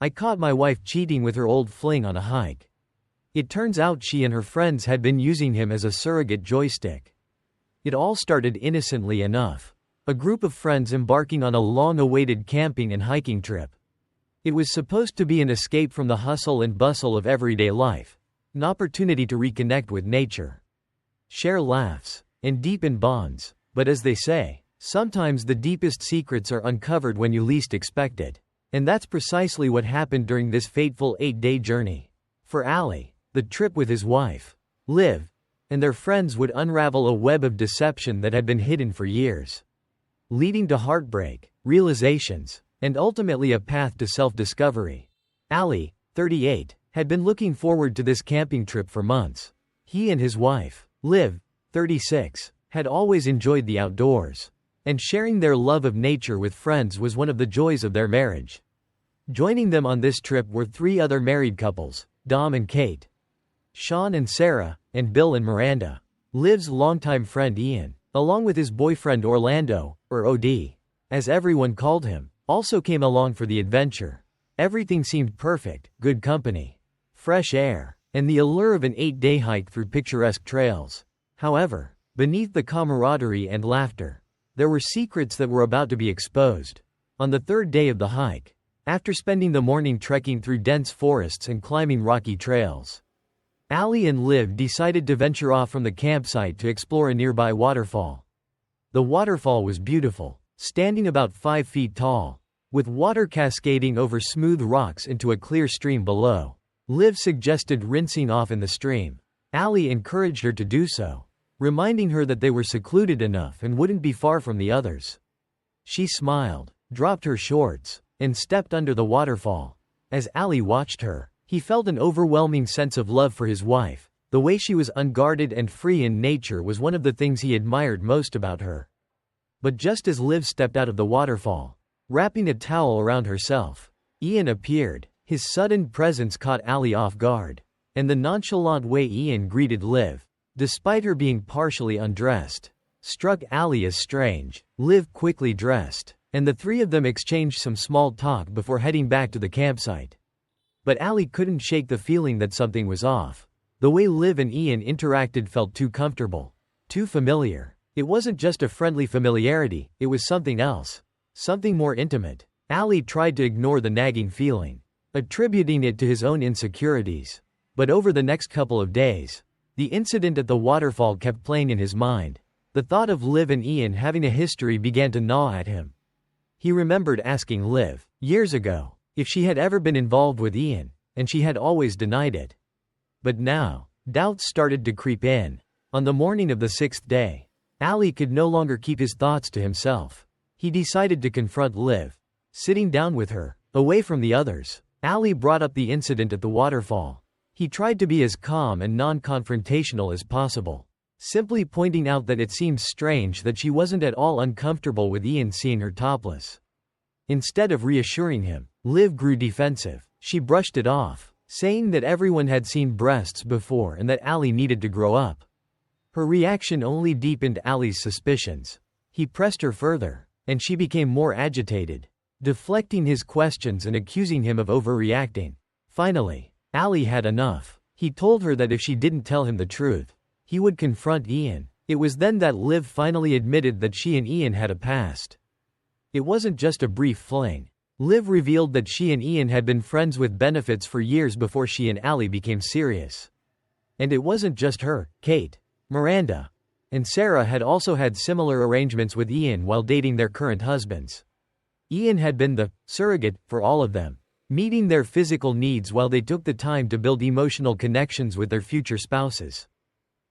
I caught my wife cheating with her old fling on a hike. It turns out she and her friends had been using him as a surrogate joystick. It all started innocently enough. A group of friends embarking on a long-awaited camping and hiking trip. It was supposed to be an escape from the hustle and bustle of everyday life, an opportunity to reconnect with nature, share laughs, and deepen bonds. But as they say, sometimes the deepest secrets are uncovered when you least expect it. And that's precisely what happened during this fateful 8-day journey. For Ali, the trip with his wife, Liv, and their friends would unravel a web of deception that had been hidden for years, leading to heartbreak, realizations, and ultimately a path to self-discovery. Ali, 38, had been looking forward to this camping trip for months. He and his wife, Liv, 36, had always enjoyed the outdoors, and sharing their love of nature with friends was one of the joys of their marriage. Joining them on this trip were 3 other married couples, Dom and Kate, Sean and Sarah, and Bill and Miranda. Liv's longtime friend Ian, along with his boyfriend Orlando, or OD, as everyone called him, also came along for the adventure. Everything seemed perfect: good company, fresh air, and the allure of an 8-day hike through picturesque trails. However, beneath the camaraderie and laughter, there were secrets that were about to be exposed. On the 3rd day of the hike, after spending the morning trekking through dense forests and climbing rocky trails, Ali and Liv decided to venture off from the campsite to explore a nearby waterfall. The waterfall was beautiful, standing about 5 feet tall, with water cascading over smooth rocks into a clear stream below. Liv suggested rinsing off in the stream. Ali encouraged her to do so, reminding her that they were secluded enough and wouldn't be far from the others. She smiled, dropped her shorts, and stepped under the waterfall. As Ali watched her, he felt an overwhelming sense of love for his wife. The way she was unguarded and free in nature was one of the things he admired most about her. But just as Liv stepped out of the waterfall, wrapping a towel around herself, Ian appeared. His sudden presence caught Ali off guard, and the nonchalant way Ian greeted Liv, despite her being partially undressed, struck Ali as strange. Liv quickly dressed, and the 3 of them exchanged some small talk before heading back to the campsite. But Ali couldn't shake the feeling that something was off. The way Liv and Ian interacted felt too comfortable, too familiar. It wasn't just a friendly familiarity, it was something else, something more intimate. Ali tried to ignore the nagging feeling, attributing it to his own insecurities. But over the next couple of days, the incident at the waterfall kept playing in his mind. The thought of Liv and Ian having a history began to gnaw at him. He remembered asking Liv, years ago, if she had ever been involved with Ian, and she had always denied it. But now, doubts started to creep in. On the morning of the 6th day, Ali could no longer keep his thoughts to himself. He decided to confront Liv. Sitting down with her, away from the others, Ali brought up the incident at the waterfall. He tried to be as calm and non-confrontational as possible, simply pointing out that it seemed strange that she wasn't at all uncomfortable with Ian seeing her topless. Instead of reassuring him, Liv grew defensive. She brushed it off, saying that everyone had seen breasts before and that Ali needed to grow up. Her reaction only deepened Ali's suspicions. He pressed her further, and she became more agitated, deflecting his questions and accusing him of overreacting. Finally, Ali had enough. He told her that if she didn't tell him the truth, he would confront Ian. It was then that Liv finally admitted that she and Ian had a past. It wasn't just a brief fling. Liv revealed that she and Ian had been friends with benefits for years before she and Ali became serious. And it wasn't just her. Kate, Miranda, and Sarah had also had similar arrangements with Ian while dating their current husbands. Ian had been the surrogate for all of them, meeting their physical needs while they took the time to build emotional connections with their future spouses.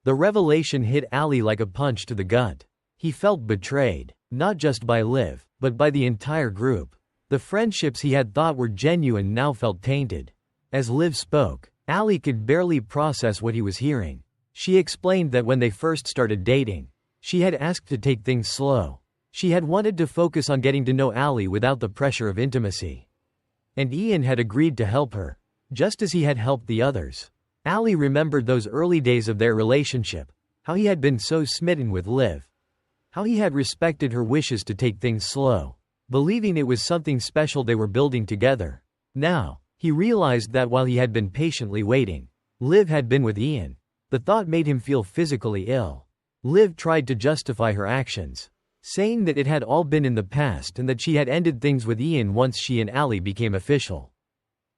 The revelation hit Ali like a punch to the gut. He felt betrayed, not just by Liv, but by the entire group. The friendships he had thought were genuine now felt tainted. As Liv spoke, Ali could barely process what he was hearing. She explained that when they first started dating, she had asked to take things slow. She had wanted to focus on getting to know Ali without the pressure of intimacy. And Ian had agreed to help her, just as he had helped the others. Ali remembered those early days of their relationship, how he had been so smitten with Liv, how he had respected her wishes to take things slow, believing it was something special they were building together. Now, he realized that while he had been patiently waiting, Liv had been with Ian. The thought made him feel physically ill. Liv tried to justify her actions, saying that it had all been in the past and that she had ended things with Ian once she and Allie became official.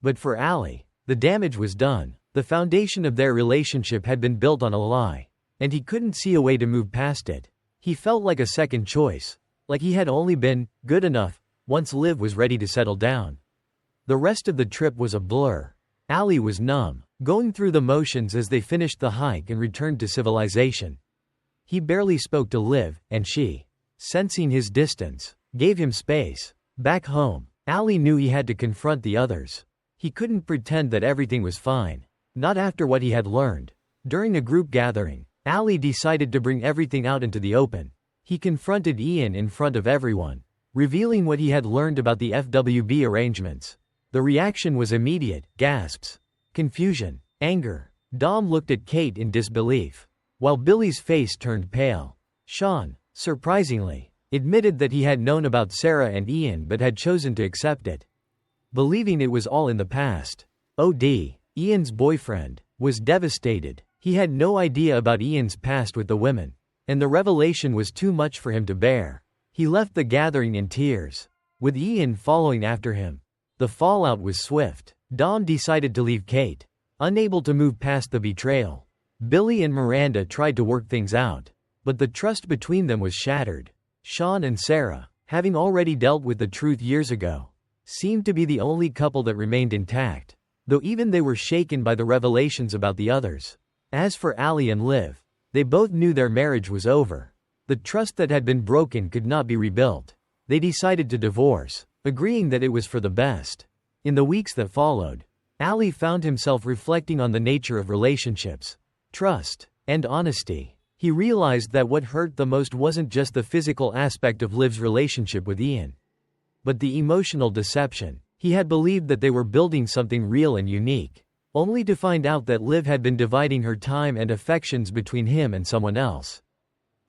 But for Allie, the damage was done. The foundation of their relationship had been built on a lie, and he couldn't see a way to move past it. He felt like a second choice, like he had only been good enough once Liv was ready to settle down. The rest of the trip was a blur. Allie was numb, going through the motions as they finished the hike and returned to civilization. He barely spoke to Liv, and she, sensing his distance, gave him space. Back home, Allie knew he had to confront the others. He couldn't pretend that everything was fine. Not after what he had learned. During a group gathering, Allie decided to bring everything out into the open. He confronted Ian in front of everyone, revealing what he had learned about the FWB arrangements. The reaction was immediate: gasps, confusion, anger. Dom looked at Kate in disbelief, while Billy's face turned pale. Sean, surprisingly, admitted that he had known about Sarah and Ian but had chosen to accept it, believing it was all in the past. OD, Ian's boyfriend, was devastated. He had no idea about Ian's past with the women, and the revelation was too much for him to bear. He left the gathering in tears, with Ian following after him. The fallout was swift. Dom decided to leave Kate, unable to move past the betrayal. Billy and Miranda tried to work things out, but the trust between them was shattered. Sean and Sarah, having already dealt with the truth years ago, seemed to be the only couple that remained intact, though even they were shaken by the revelations about the others. As for Allie and Liv, they both knew their marriage was over. The trust that had been broken could not be rebuilt. They decided to divorce, agreeing that it was for the best. In the weeks that followed, Allie found himself reflecting on the nature of relationships, trust, and honesty. He realized that what hurt the most wasn't just the physical aspect of Liv's relationship with Ian, but the emotional deception. He had believed that they were building something real and unique, only to find out that Liv had been dividing her time and affections between him and someone else.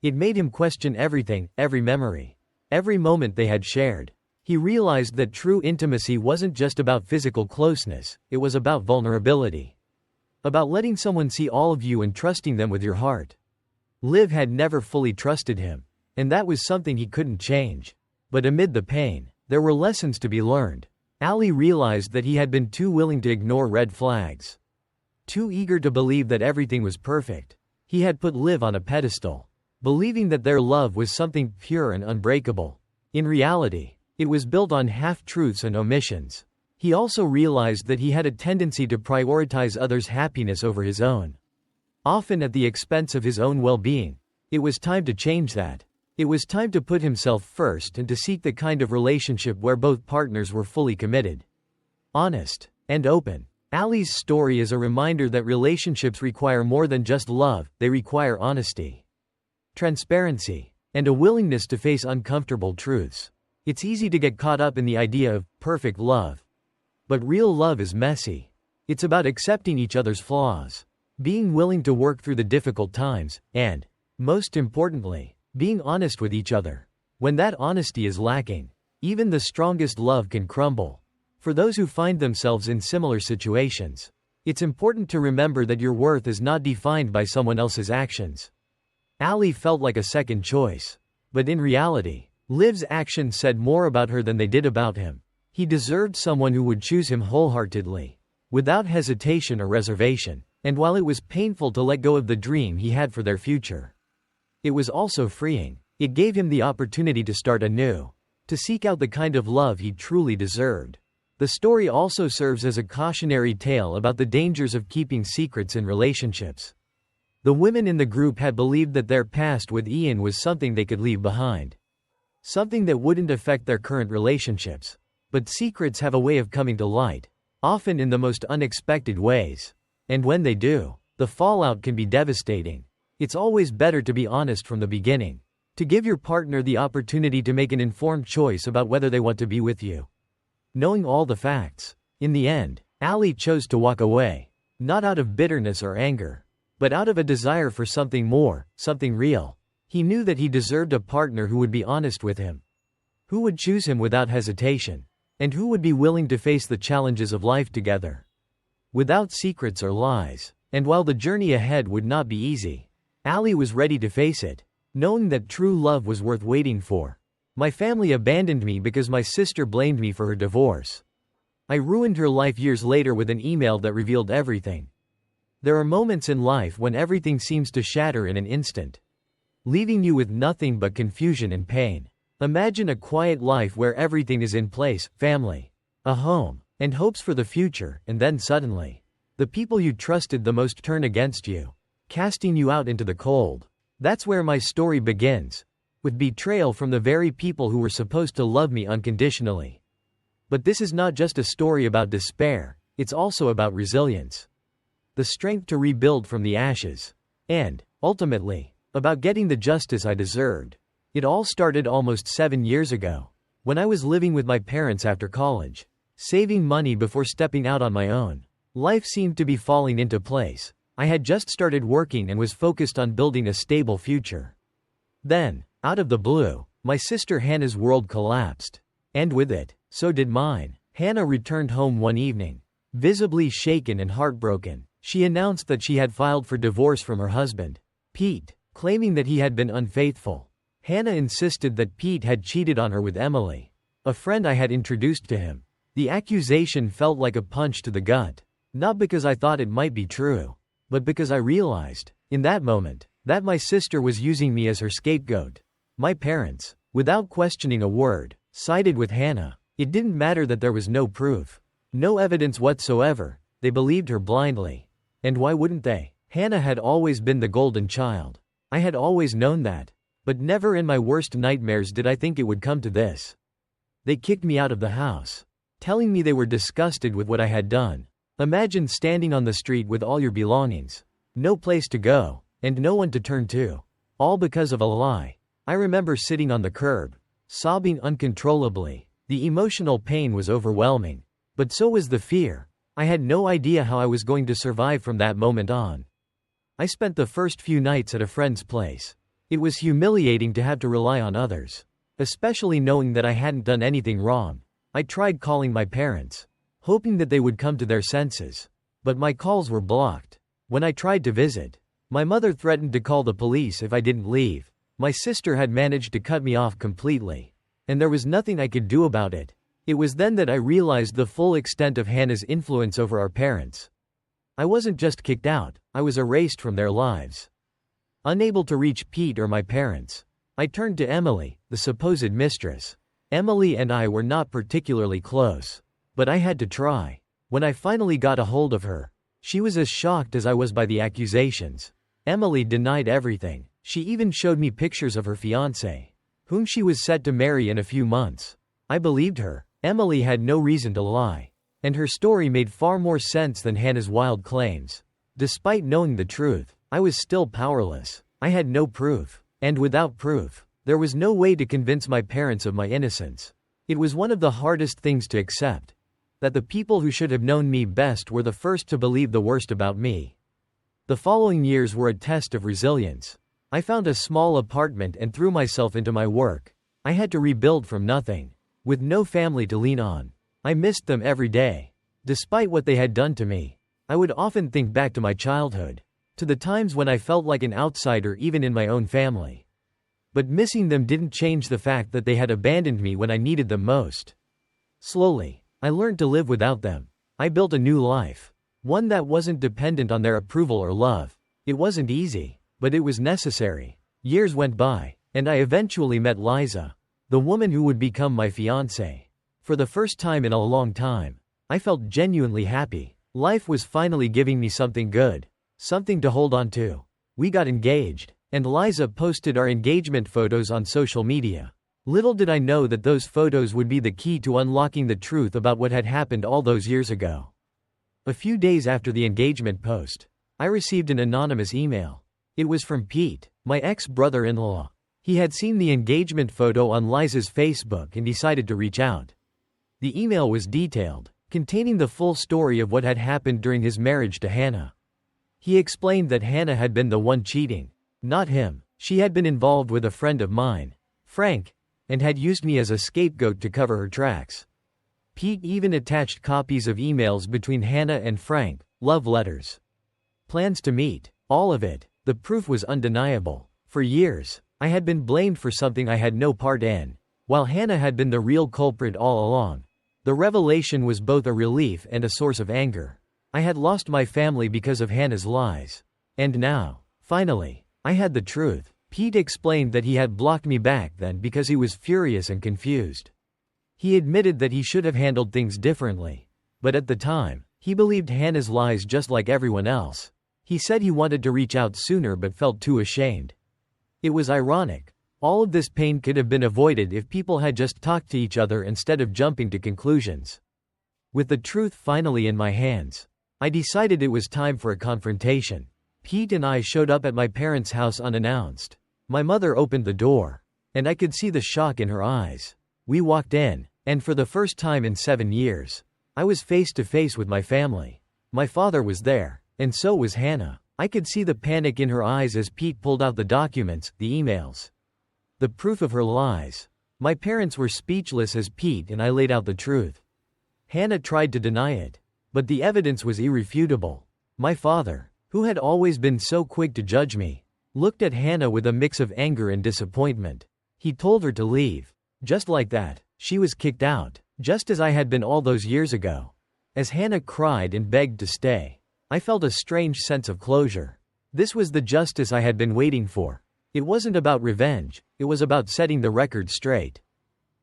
It made him question everything, every memory, every moment they had shared. He realized that true intimacy wasn't just about physical closeness, it was about vulnerability. About letting someone see all of you and trusting them with your heart. Liv had never fully trusted him, and that was something he couldn't change. But amid the pain, there were lessons to be learned. Allie realized that he had been too willing to ignore red flags, too eager to believe that everything was perfect. He had put Liv on a pedestal, believing that their love was something pure and unbreakable. In reality, it was built on half-truths and omissions. He also realized that he had a tendency to prioritize others' happiness over his own, often at the expense of his own well-being. It was time to change that. It was time to put himself first and to seek the kind of relationship where both partners were fully committed, honest, and open. Allie's story is a reminder that relationships require more than just love, they require honesty, transparency, and a willingness to face uncomfortable truths. It's easy to get caught up in the idea of perfect love, but real love is messy. It's about accepting each other's flaws, being willing to work through the difficult times, and, most importantly, being honest with each other. When that honesty is lacking, even the strongest love can crumble. For those who find themselves in similar situations, it's important to remember that your worth is not defined by someone else's actions. Allie felt like a second choice, but in reality, Liv's actions said more about her than they did about him. He deserved someone who would choose him wholeheartedly, without hesitation or reservation. And while it was painful to let go of the dream he had for their future, it was also freeing. It gave him the opportunity to start anew, to seek out the kind of love he truly deserved. The story also serves as a cautionary tale about the dangers of keeping secrets in relationships. The women in the group had believed that their past with Ian was something they could leave behind, something that wouldn't affect their current relationships. But secrets have a way of coming to light, often in the most unexpected ways. And when they do, the fallout can be devastating. It's always better to be honest from the beginning, to give your partner the opportunity to make an informed choice about whether they want to be with you, knowing all the facts. In the end, Allie chose to walk away, not out of bitterness or anger, but out of a desire for something more, something real. He knew that he deserved a partner who would be honest with him, who would choose him without hesitation, And who would be willing to face the challenges of life together? Without secrets or lies. And while the journey ahead would not be easy, Allie was ready to face it, knowing that true love was worth waiting for. My family abandoned me because my sister blamed me for her divorce. I ruined her life years later with an email that revealed everything. There are moments in life when everything seems to shatter in an instant, leaving you with nothing but confusion and pain. Imagine a quiet life where everything is in place, family, a home, and hopes for the future, and then suddenly, the people you trusted the most turn against you, casting you out into the cold. That's where my story begins, with betrayal from the very people who were supposed to love me unconditionally. But this is not just a story about despair, it's also about resilience. The strength to rebuild from the ashes. And, ultimately, about getting the justice I deserved. It all started almost 7 years ago, when I was living with my parents after college, saving money before stepping out on my own. Life seemed to be falling into place. I had just started working and was focused on building a stable future. Then, out of the blue, my sister Hannah's world collapsed. And with it, so did mine. Hannah returned home one evening, visibly shaken and heartbroken. She announced that she had filed for divorce from her husband, Pete, claiming that he had been unfaithful. Hannah insisted that Pete had cheated on her with Emily, a friend I had introduced to him. The accusation felt like a punch to the gut. Not because I thought it might be true, but because I realized, in that moment, that my sister was using me as her scapegoat. My parents, without questioning a word, sided with Hannah. It didn't matter that there was no proof, no evidence whatsoever. They believed her blindly. And why wouldn't they? Hannah had always been the golden child. I had always known that. But never in my worst nightmares did I think it would come to this. They kicked me out of the house, telling me they were disgusted with what I had done. Imagine standing on the street with all your belongings, no place to go, and no one to turn to, all because of a lie. I remember sitting on the curb, sobbing uncontrollably. The emotional pain was overwhelming, but so was the fear. I had no idea how I was going to survive from that moment on. I spent the first few nights at a friend's place. It was humiliating to have to rely on others, especially knowing that I hadn't done anything wrong. I tried calling my parents, hoping that they would come to their senses. But my calls were blocked. When I tried to visit, my mother threatened to call the police if I didn't leave. My sister had managed to cut me off completely, and there was nothing I could do about it. It was then that I realized the full extent of Hannah's influence over our parents. I wasn't just kicked out, I was erased from their lives. Unable to reach Pete or my parents, I turned to Emily, the supposed mistress. Emily and I were not particularly close, but I had to try. When I finally got a hold of her, she was as shocked as I was by the accusations. Emily denied everything. She even showed me pictures of her fiancé, whom she was set to marry in a few months. I believed her. Emily had no reason to lie, and her story made far more sense than Hannah's wild claims. Despite knowing the truth, I was still powerless. I had no proof, and without proof, there was no way to convince my parents of my innocence. It was one of the hardest things to accept, that the people who should have known me best were the first to believe the worst about me. The following years were a test of resilience. I found a small apartment and threw myself into my work. I had to rebuild from nothing, with no family to lean on. I missed them every day. Despite what they had done to me, I would often think back to my childhood, to the times when I felt like an outsider even in my own family. But missing them didn't change the fact that they had abandoned me when I needed them most. Slowly, I learned to live without them. I built a new life, one that wasn't dependent on their approval or love. It wasn't easy, but it was necessary. Years went by, and I eventually met Liza, the woman who would become my fiancée. For the first time in a long time, I felt genuinely happy. Life was finally giving me something good, something to hold on to. We got engaged, and Liza posted our engagement photos on social media. Little did I know that those photos would be the key to unlocking the truth about what had happened all those years ago. A few days after the engagement post, I received an anonymous email. It was from Pete, my ex-brother-in-law. He had seen the engagement photo on Liza's Facebook and decided to reach out. The email was detailed, containing the full story of what had happened during his marriage to Hannah. He explained that Hannah had been the one cheating, not him. She had been involved with a friend of mine, Frank, and had used me as a scapegoat to cover her tracks. Pete even attached copies of emails between Hannah and Frank, love letters. Plans to meet. All of it. The proof was undeniable. For years, I had been blamed for something I had no part in, while Hannah had been the real culprit all along. The revelation was both a relief and a source of anger. I had lost my family because of Hannah's lies. And now, finally, I had the truth. Pete explained that he had blocked me back then because he was furious and confused. He admitted that he should have handled things differently. But at the time, he believed Hannah's lies just like everyone else. He said he wanted to reach out sooner but felt too ashamed. It was ironic. All of this pain could have been avoided if people had just talked to each other instead of jumping to conclusions. With the truth finally in my hands, I decided it was time for a confrontation. Pete and I showed up at my parents' house unannounced. My mother opened the door, and I could see the shock in her eyes. We walked in, and for the first time in 7 years, I was face to face with my family. My father was there, and so was Hannah. I could see the panic in her eyes as Pete pulled out the documents, the emails. The proof of her lies. My parents were speechless as Pete and I laid out the truth. Hannah tried to deny it, but the evidence was irrefutable. My father, who had always been so quick to judge me, looked at Hannah with a mix of anger and disappointment. He told her to leave. Just like that, she was kicked out, just as I had been all those years ago. As Hannah cried and begged to stay, I felt a strange sense of closure. This was the justice I had been waiting for. It wasn't about revenge, it was about setting the record straight.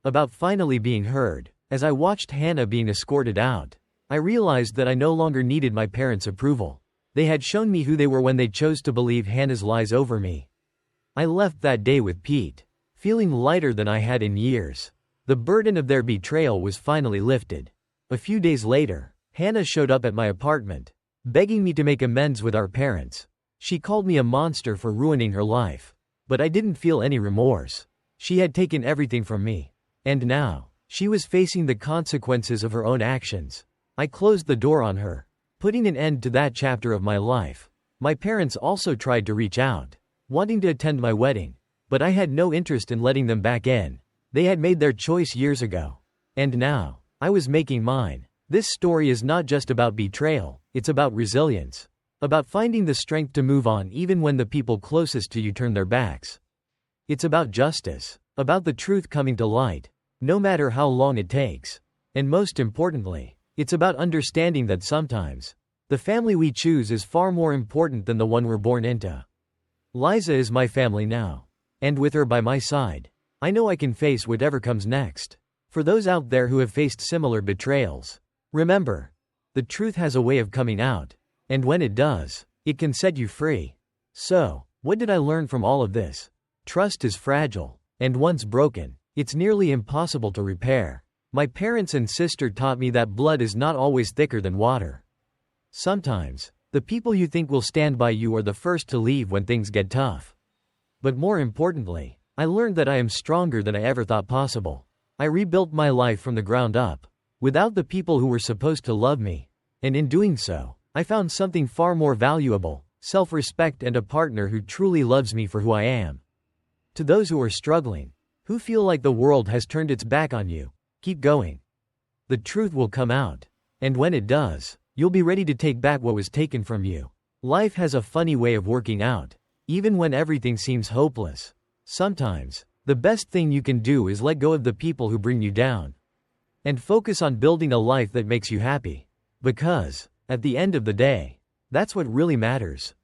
About finally being heard. As I watched Hannah being escorted out, I realized that I no longer needed my parents' approval. They had shown me who they were when they chose to believe Hannah's lies over me. I left that day with Pete, feeling lighter than I had in years. The burden of their betrayal was finally lifted. A few days later, Hannah showed up at my apartment, begging me to make amends with our parents. She called me a monster for ruining her life. But I didn't feel any remorse. She had taken everything from me. And now, she was facing the consequences of her own actions. I closed the door on her, putting an end to that chapter of my life. My parents also tried to reach out, wanting to attend my wedding, but I had no interest in letting them back in. They had made their choice years ago. And now, I was making mine. This story is not just about betrayal, it's about resilience. About finding the strength to move on even when the people closest to you turn their backs. It's about justice, about the truth coming to light, no matter how long it takes. And most importantly, it's about understanding that sometimes, the family we choose is far more important than the one we're born into. Liza is my family now. And with her by my side, I know I can face whatever comes next. For those out there who have faced similar betrayals, remember, the truth has a way of coming out. And when it does, it can set you free. So, what did I learn from all of this? Trust is fragile, and once broken, it's nearly impossible to repair. My parents and sister taught me that blood is not always thicker than water. Sometimes, the people you think will stand by you are the first to leave when things get tough. But more importantly, I learned that I am stronger than I ever thought possible. I rebuilt my life from the ground up, without the people who were supposed to love me. And in doing so, I found something far more valuable, self-respect and a partner who truly loves me for who I am. To those who are struggling, who feel like the world has turned its back on you, keep going. The truth will come out. And when it does, you'll be ready to take back what was taken from you. Life has a funny way of working out, even when everything seems hopeless. Sometimes, the best thing you can do is let go of the people who bring you down. And focus on building a life that makes you happy. Because, at the end of the day, that's what really matters.